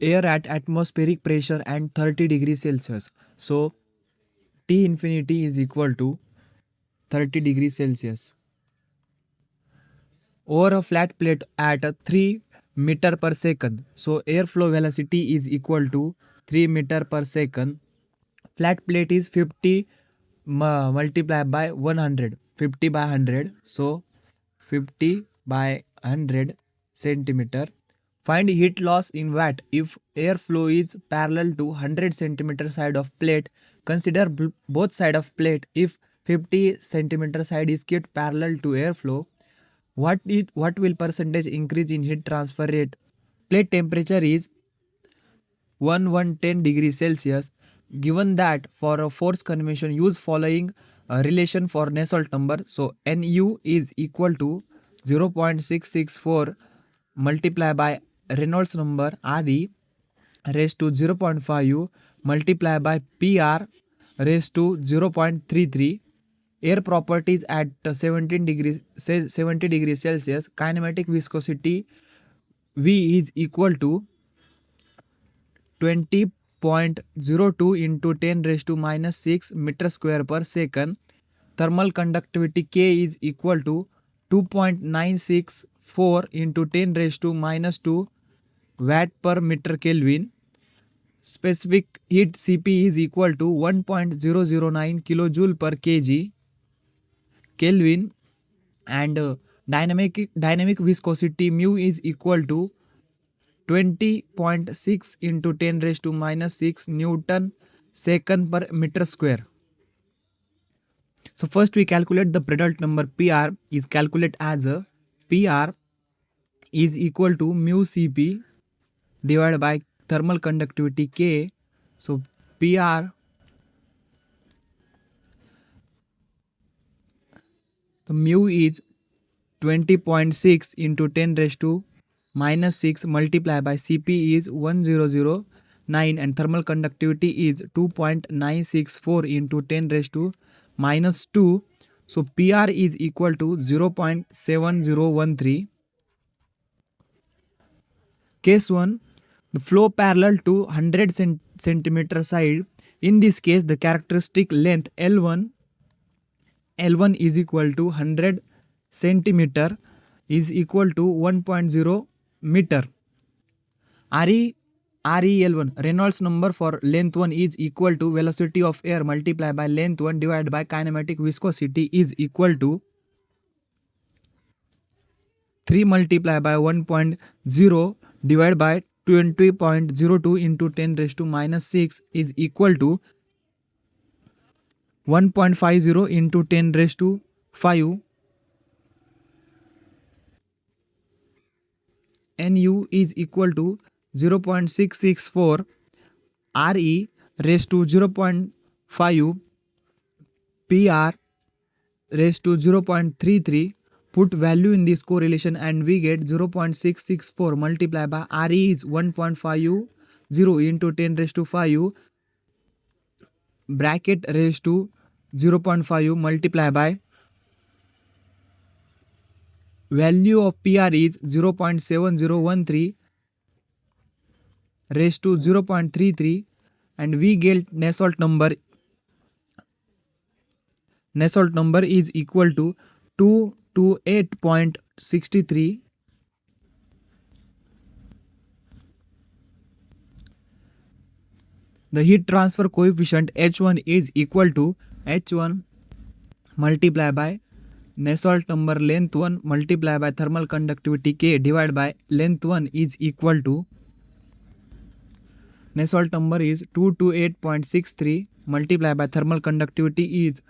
air at atmospheric pressure and 30 degrees Celsius. So T infinity is equal to 30 degrees Celsius. Over a flat plate at 3 meter per second. So airflow velocity is equal to 3 meter per second. Flat plate is 50 multiplied by 100. 50 by 100. So 50 by 100 centimeter. Find heat loss in watt if airflow is parallel to 100 centimeter side of plate. Consider both side of plate. If 50 centimeter side is kept parallel to airflow, what will percentage increase in heat transfer rate? Plate temperature is 1110 degrees Celsius. Given that for a force convention, use following relation for Nusselt number. So Nu is equal to 0.664 multiplied by Reynolds number Re raised to 0.5 multiplied by Pr raised to 0.33. Air properties at 70 degrees Celsius. Kinematic viscosity V is equal to 20.02 into 10 raised to minus 6 meter square per second. Thermal conductivity K is equal to 2.964 into 10 raised to minus 2 watt per meter Kelvin. Specific heat Cp is equal to 1.009 kilojoule per kg Kelvin, and dynamic viscosity mu is equal to 20.6 into 10 raised to minus 6 Newton second per meter square. So first we calculate the Prandtl number. Pr is calculated as a Pr is equal to mu Cp divided by thermal conductivity K. So Pr, the mu is 20.6 into 10 raised to minus 6 multiplied by Cp is 1009 and thermal conductivity is 2.964 into 10 raised to minus 2. So Pr is equal to 0.7013. Case 1, the flow parallel to 100 centimeter side. In this case, the characteristic length L1 is equal to 100 centimeter is equal to 1.0 meter. ReL1, Reynolds number for length 1 is equal to velocity of air multiplied by length 1 divided by kinematic viscosity is equal to 3 multiplied by 1.0 divided by 20.02 into 10 raised to minus 6 is equal to 1.50 into 10 raised to 5. Nu is equal to 0.664. Re raised to 0.5. Pr raised to 0.33. Put value in this correlation and we get 0.664 multiplied by Re is 1.50 into 10 raised to 5 bracket raised to 0.5 multiplied by value of Pr is 0.7013 raised to 0.33 and we get Nusselt number. Nusselt number is equal to 228.63. The heat transfer coefficient H1 is equal to H1 multiplied by Nusselt number length 1 multiplied by thermal conductivity K divided by length 1 is equal to Nusselt number is 228.63 multiplied by thermal conductivity is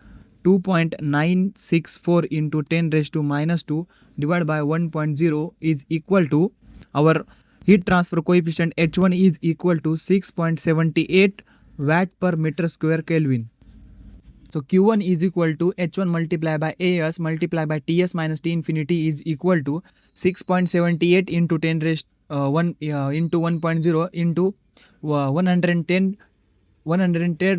2.964 into 10 raised to minus 2 divided by 1.0 is equal to, our heat transfer coefficient H1 is equal to 6.78 watt per meter square Kelvin. So Q1 is equal to H1 multiplied by AS multiplied by TS minus T infinity is equal to 6.78 into 10 raised 1 into 1.0 into 110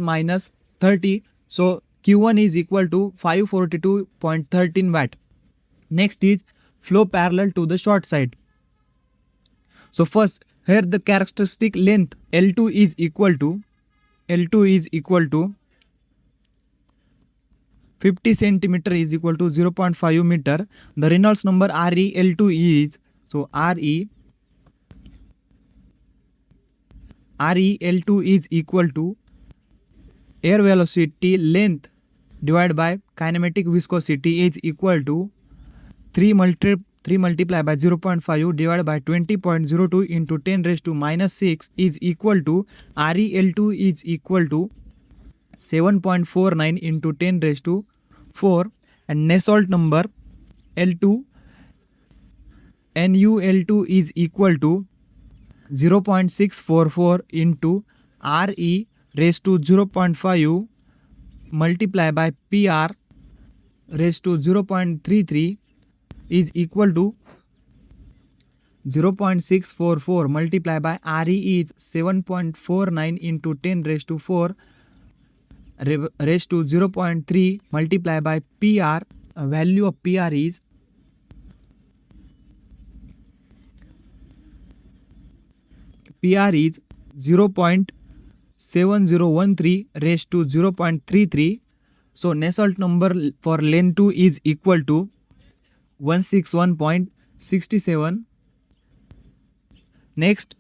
minus 30. So Q1 is equal to 542.13 watt. Next is flow parallel to the short side. So first Here the characteristic length L2 is equal to 50 centimeter is equal to 0.5 meter. The Reynolds number ReL2 is, so ReL2 is equal to air velocity length divided by kinematic viscosity is equal to 3 multiplied by 0.5 divided by 20.02 into 10 raised to minus 6 is equal to ReL2 is equal to 7.49 into 10 raised to 4, and Nusselt number L2 NuL2 is equal to 0.644 into Re raised to 0.5 multiplied by Pr raised to 0.33 is equal to 0.644 multiplied by Re is 7.49 into 10 raised to 4 raised to 0.3 multiplied by Pr. Value of Pr is 0.7013 raised to 0.33. So Nusselt number for length 2 is equal to 161.67. Next,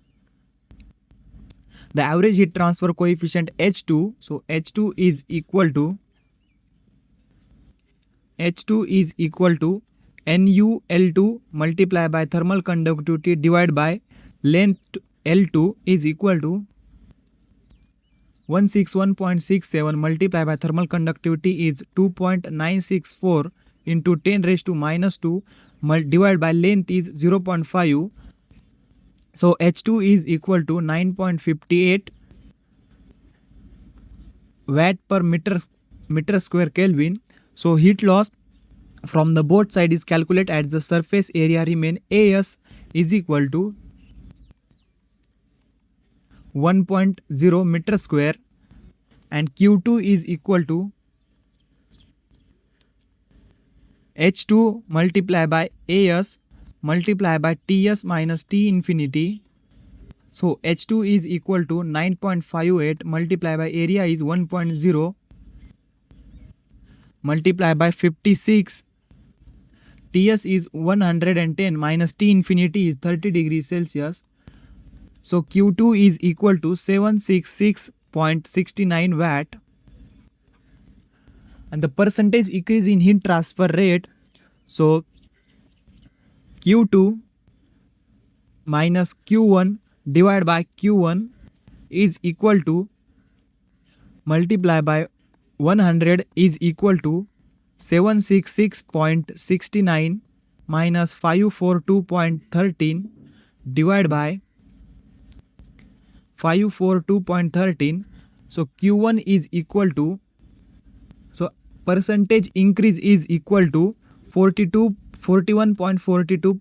the average heat transfer coefficient H2. So H2 is equal to NuL2 multiplied by thermal conductivity divided by length L2 is equal to 161.67 multiplied by thermal conductivity is 2.964 into 10 raised to minus 2 divided by length is 0.5. So H2 is equal to 9.58 watt per meter square Kelvin. So heat loss from the both side is calculated as the surface area remain AS is equal to 1.0 meter square, and Q2 is equal to H2 multiplied by AS multiplied by TS minus T infinity. So H2 is equal to 9.58 multiplied by area is 1.0 multiplied by 56. TS is 110 minus T infinity is 30 degrees Celsius. So Q2 is equal to 766.69 watt. And the percentage increase in heat transfer rate. So Q2 minus Q1 divided by Q1 is equal to multiplied by 100 is equal to 766.69 minus 542.13 divided by 542.13. So Q1 is equal to, so percentage increase is equal to 41.42